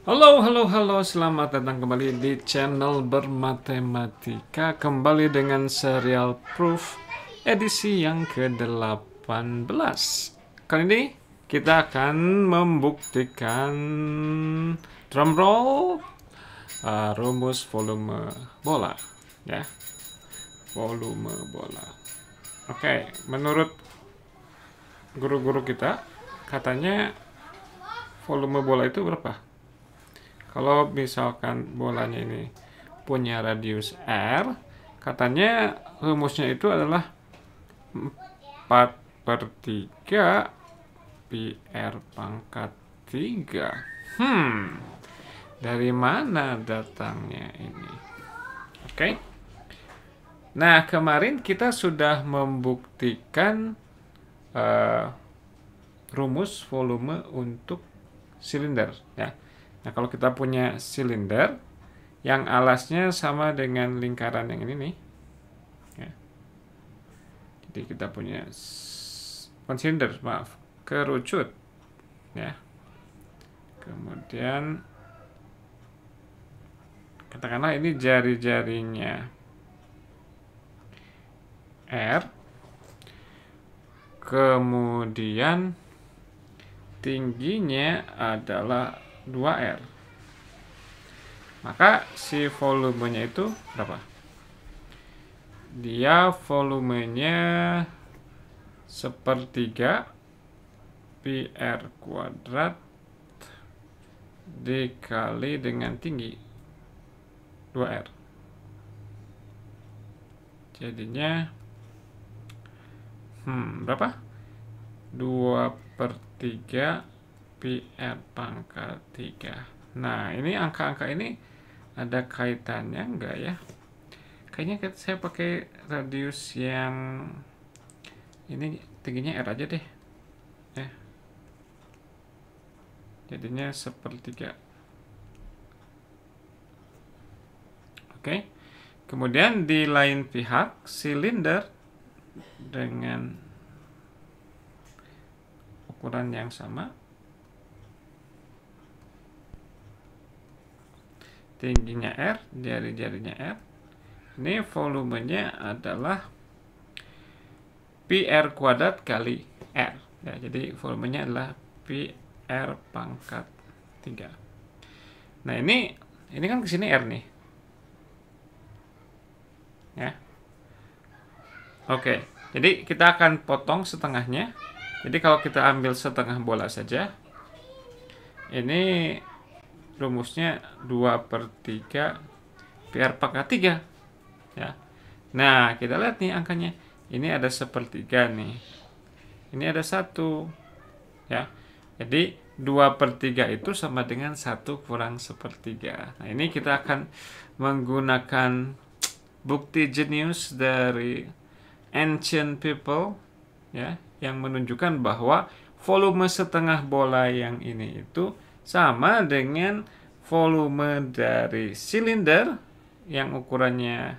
Halo, halo, halo, selamat datang kembali di channel Bermatematika. Kembali dengan serial Proof edisi yang ke-18. Kali ini kita akan membuktikan drumroll rumus volume bola, ya, volume bola. Oke, menurut guru-guru kita katanya volume bola itu berapa? Kalau misalkan bolanya ini punya radius R, katanya rumusnya itu adalah 4/3 pi R pangkat 3. Dari mana datangnya ini? Oke. Nah, kemarin kita sudah membuktikan rumus volume untuk silinder, ya. Nah, kalau kita punya silinder yang alasnya sama dengan lingkaran yang ini nih, ya. Jadi kita punya bukan silinder, maaf, kerucut, ya. Kemudian katakanlah ini jari-jarinya R, kemudian tingginya adalah 2R. Maka si volumenya itu berapa? Dia volumenya 1/3 pi R kuadrat dikali dengan tinggi 2R. Jadinya berapa? 2/3 pi R pangkat 3. Nah, ini angka-angka ini ada kaitannya enggak ya? Kayaknya saya pakai radius yang ini tingginya R aja deh, ya. Jadinya 1/3. Oke. Kemudian di lain pihak silinder dengan ukuran yang sama, tingginya R, jari-jarinya R. Ini volumenya adalah pi R kuadrat kali R, ya. Jadi volumenya adalah pi R pangkat 3. Nah, ini kan kesini R nih, ya. Oke, jadi kita akan potong setengahnya. Jadi kalau kita ambil setengah bola saja, ini rumusnya 2/3 pi R pangkat 3, ya. Nah, kita lihat nih angkanya. Ini ada 1/3 nih. Ini ada 1, ya. Jadi 2/3 itu sama dengan 1 kurang 1/3. Nah, ini kita akan menggunakan bukti jenius dari ancient people, ya, yang menunjukkan bahwa volume setengah bola yang ini itu sama dengan volume dari silinder yang ukurannya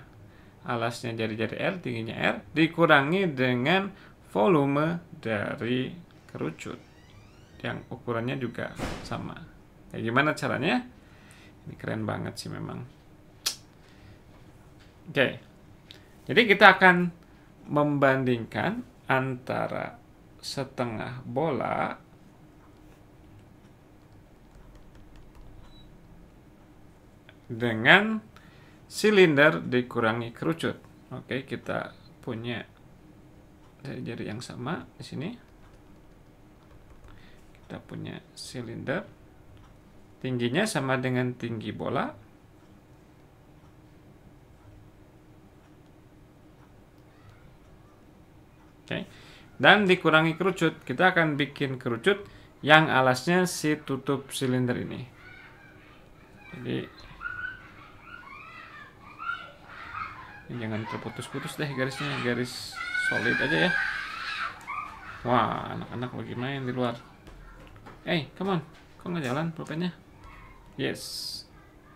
alasnya jari-jari R, tingginya R, dikurangi dengan volume dari kerucut yang ukurannya juga sama. Kayak gimana caranya? Ini keren banget sih memang. Oke. Jadi kita akan membandingkan antara setengah bola dengan silinder dikurangi kerucut. Oke, kita punya jari yang sama di sini. Kita punya silinder, tingginya sama dengan tinggi bola. Oke. Dan dikurangi kerucut. Kita akan bikin kerucut yang alasnya si tutup silinder ini. Jadi ini jangan terputus-putus deh garisnya, garis solid aja ya. Wah, anak-anak lagi main di luar. Hey, come on. Kok nggak jalan pulpennya? Yes.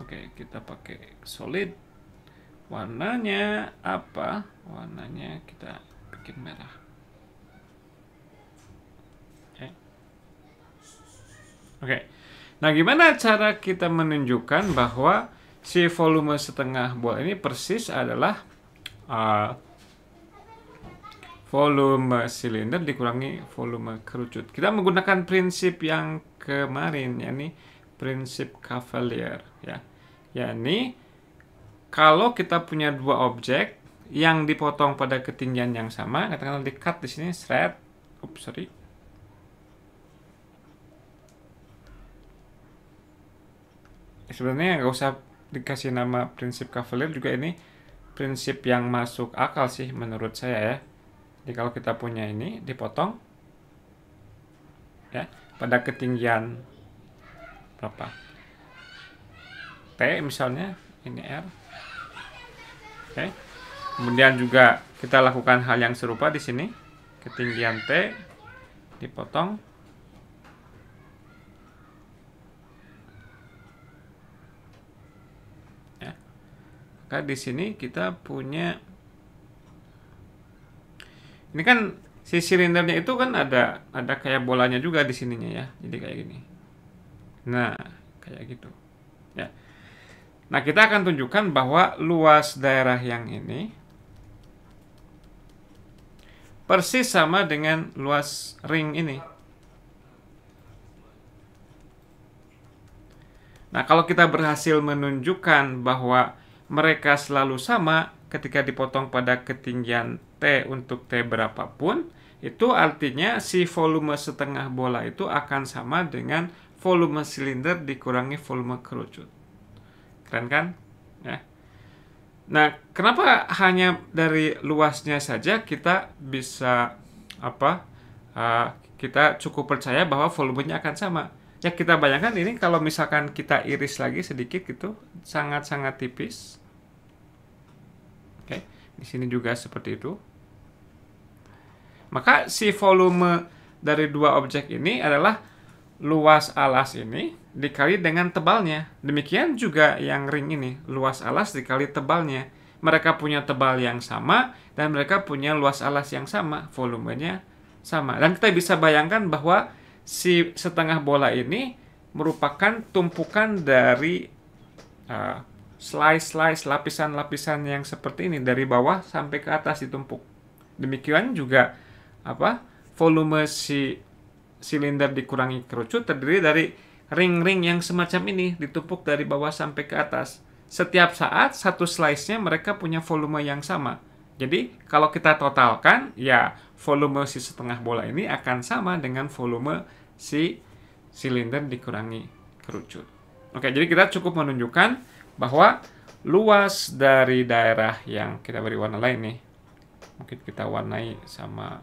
Oke, kita pakai solid. Warnanya apa? Warnanya kita bikin merah. Oke. Nah, gimana cara kita menunjukkan bahwa si volume setengah bola ini persis adalah volume silinder dikurangi volume kerucut? Kita menggunakan prinsip yang kemarin, yakni prinsip Cavalier, ya. Yakni kalau kita punya dua objek yang dipotong pada ketinggian yang sama, katakanlah di cut di sini, thread, sebenarnya nggak usah dikasih nama prinsip Cavalier juga, ini prinsip yang masuk akal sih menurut saya ya. Jadi kalau kita punya ini dipotong ya pada ketinggian berapa, T misalnya, ini R. Oke. Kemudian juga kita lakukan hal yang serupa di sini, ketinggian T dipotong. Ya. Maka di sini kita punya, ini kan si silindernya itu kan ada kayak bolanya juga di sininya ya. Jadi kayak gini. Nah, kayak gitu. Ya. Nah, kita akan tunjukkan bahwa luas daerah yang ini persis sama dengan luas ring ini. Nah, kalau kita berhasil menunjukkan bahwa mereka selalu sama ketika dipotong pada ketinggian T untuk T berapapun, itu artinya si volume setengah bola itu akan sama dengan volume silinder dikurangi volume kerucut. Keren kan? Ya. Nah, kenapa hanya dari luasnya saja kita bisa kita cukup percaya bahwa volumenya akan sama? Ya, kita bayangkan ini kalau misalkan kita iris lagi sedikit gitu, sangat-sangat tipis. Oke, di sini juga seperti itu. Maka si volume dari dua objek ini adalah luas alas ini dikali dengan tebalnya. Demikian juga yang ring ini, luas alas dikali tebalnya. Mereka punya tebal yang sama dan mereka punya luas alas yang sama, volumenya sama. Dan kita bisa bayangkan bahwa si setengah bola ini merupakan tumpukan dari slice lapisan-lapisan yang seperti ini, dari bawah sampai ke atas ditumpuk. Demikian juga volume si silinder dikurangi kerucut terdiri dari ring-ring yang semacam ini ditumpuk dari bawah sampai ke atas. Setiap saat satu slice-nya mereka punya volume yang sama. Jadi kalau kita totalkan, ya volume si setengah bola ini akan sama dengan volume si silinder dikurangi kerucut. Oke, jadi kita cukup menunjukkan bahwa luas dari daerah yang kita beri warna lain nih, mungkin kita warnai sama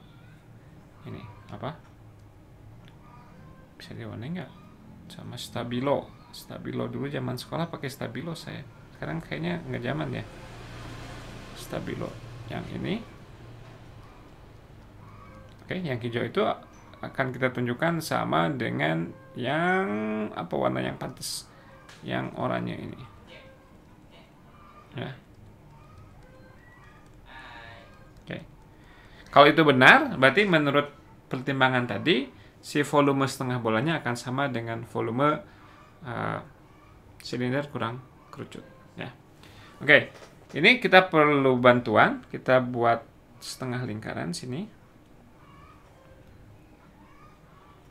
ini bisa diwarnai nggak sama stabilo dulu zaman sekolah pakai stabilo saya, sekarang kayaknya nggak zaman ya. Stabilo yang ini, oke, yang hijau itu akan kita tunjukkan sama dengan yang warna yang pantas, yang oranye ini ya. Oke, kalau itu benar berarti menurut pertimbangan tadi si volume setengah bolanya akan sama dengan volume silinder kurang kerucut ya. Oke, ini kita perlu bantuan, kita buat setengah lingkaran sini,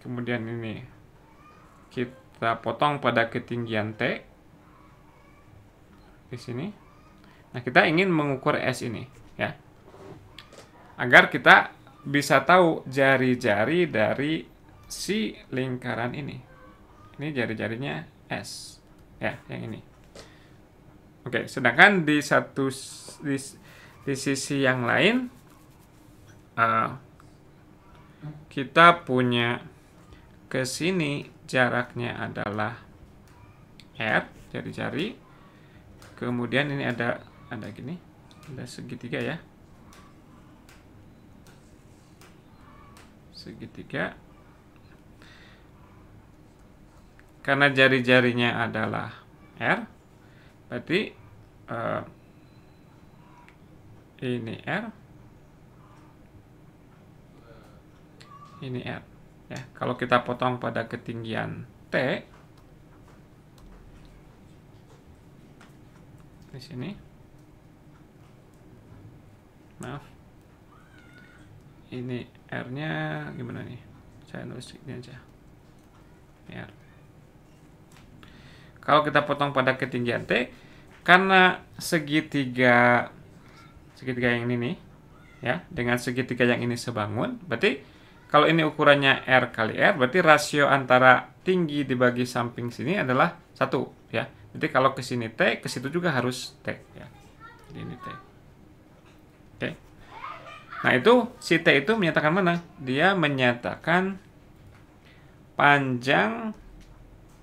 kemudian ini kita potong pada ketinggian T di sini. Nah, kita ingin mengukur S ini ya, agar kita bisa tahu jari-jari dari si lingkaran ini. Ini jari-jarinya S ya, yang ini. Oke, sedangkan di sisi yang lain kita punya ke sini jaraknya adalah R, jari-jari. Kemudian ini ada gini, ada segitiga ya. Segitiga. Karena jari-jarinya adalah R, berarti ini R, ini R ya. Kalau kita potong pada ketinggian T, di sini. Maaf. Ini R-nya gimana nih? Saya nulis ini aja. R. Kalau kita potong pada ketinggian T, karena segitiga yang ini nih, ya, dengan segitiga yang ini sebangun, berarti kalau ini ukurannya R kali R, berarti rasio antara tinggi dibagi samping sini adalah 1, ya. Jadi kalau ke sini T, ke situ juga harus T, ya. Jadi ini T. Oke. Nah, itu si T itu menyatakan mana? Dia menyatakan panjang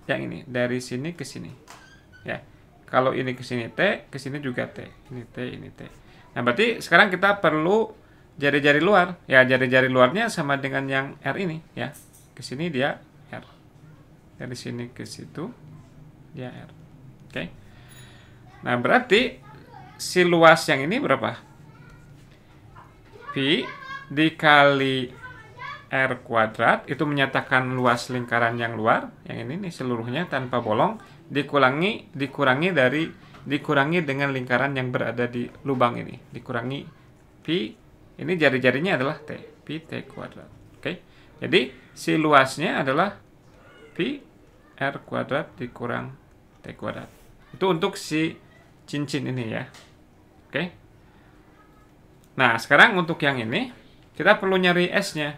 yang ini dari sini ke sini. Ya. Kalau ini ke sini T, ke sini juga T. Ini T, ini T. Nah, berarti sekarang kita perlu jari-jari luar. Ya, jari-jari luarnya sama dengan yang R ini, ya. Ke sini dia R. Dari sini ke situ dia R. Oke. Nah, berarti si luas yang ini berapa? Pi dikali R kuadrat, itu menyatakan luas lingkaran yang luar, yang ini nih seluruhnya tanpa bolong, dikurangi dengan lingkaran yang berada di lubang ini, dikurangi pi, ini jari-jarinya adalah T, pi T kuadrat. Oke. Jadi si luasnya adalah pi R kuadrat dikurang T kuadrat. Itu untuk si cincin ini, ya. Oke. Nah, sekarang untuk yang ini, kita perlu nyari S-nya.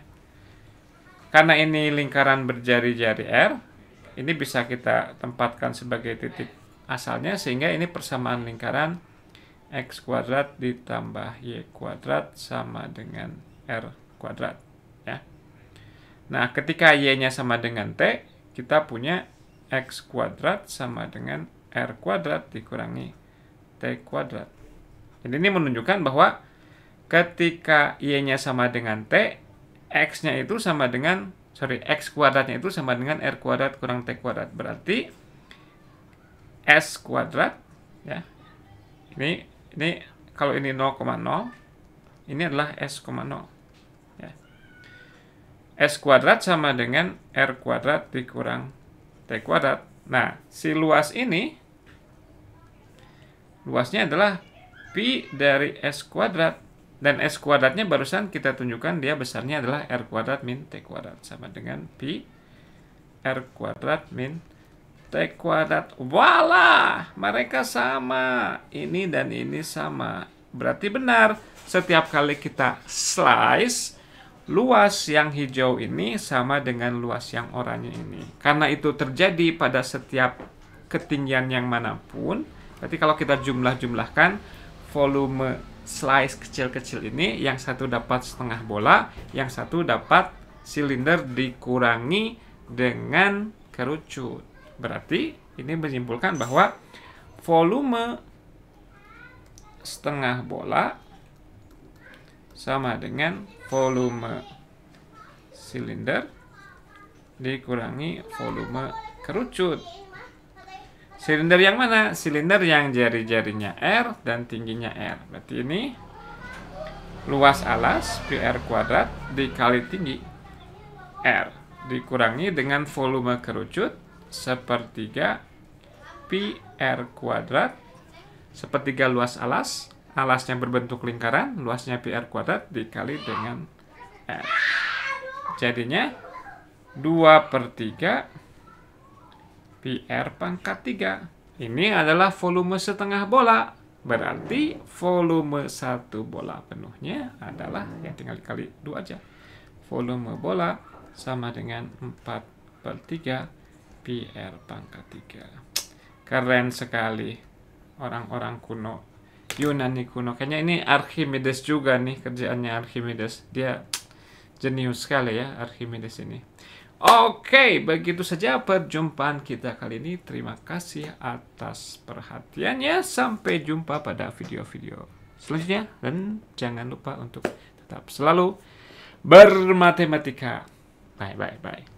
Karena ini lingkaran berjari-jari R, ini bisa kita tempatkan sebagai titik asalnya, sehingga ini persamaan lingkaran X kuadrat ditambah Y kuadrat sama dengan R kuadrat. Ya. Nah, ketika Y-nya sama dengan T, kita punya X kuadrat sama dengan R kuadrat dikurangi T kuadrat. Jadi ini menunjukkan bahwa ketika Y-nya sama dengan T, X-nya itu sama dengan, X kuadratnya itu sama dengan R kuadrat kurang T kuadrat. Berarti S kuadrat, ya. Ini kalau ini 0,0, ini adalah S,0. Ya. S kuadrat sama dengan R kuadrat dikurang T kuadrat. Nah, si luas ini, luasnya adalah pi dari S kuadrat. Dan S kuadratnya barusan kita tunjukkan dia besarnya adalah R kuadrat min T kuadrat. Sama dengan pi R kuadrat min T kuadrat. Walah, mereka sama. Ini dan ini sama. Berarti benar, setiap kali kita slice, luas yang hijau ini sama dengan luas yang oranye ini. Karena itu terjadi pada setiap ketinggian yang manapun, berarti kalau kita jumlah-jumlahkan volume slice kecil-kecil ini, yang satu dapat setengah bola, yang satu dapat silinder dikurangi dengan kerucut. Berarti ini menyimpulkan bahwa volume setengah bola sama dengan volume silinder dikurangi volume kerucut. Silinder yang mana? Silinder yang jari-jarinya R dan tingginya R. Berarti ini luas alas pi R kuadrat dikali tinggi R dikurangi dengan volume kerucut sepertiga pi R kuadrat. Sepertiga luas alas, alasnya berbentuk lingkaran, luasnya pi R kuadrat dikali dengan R. Jadinya 2/3 pi R pangkat 3. Ini adalah volume setengah bola. Berarti volume satu bola penuhnya adalah, ya tinggal dikali 2 aja. Volume bola sama dengan 4/3 pi R pangkat 3. Keren sekali orang-orang kuno, Yunani kuno. Kayaknya ini Archimedes juga nih, kerjaannya Archimedes. Dia jenius sekali ya Archimedes ini. Oke, begitu saja perjumpaan kita kali ini. Terima kasih atas perhatiannya. Sampai jumpa pada video-video selanjutnya. Dan jangan lupa untuk tetap selalu bermatematika. Bye.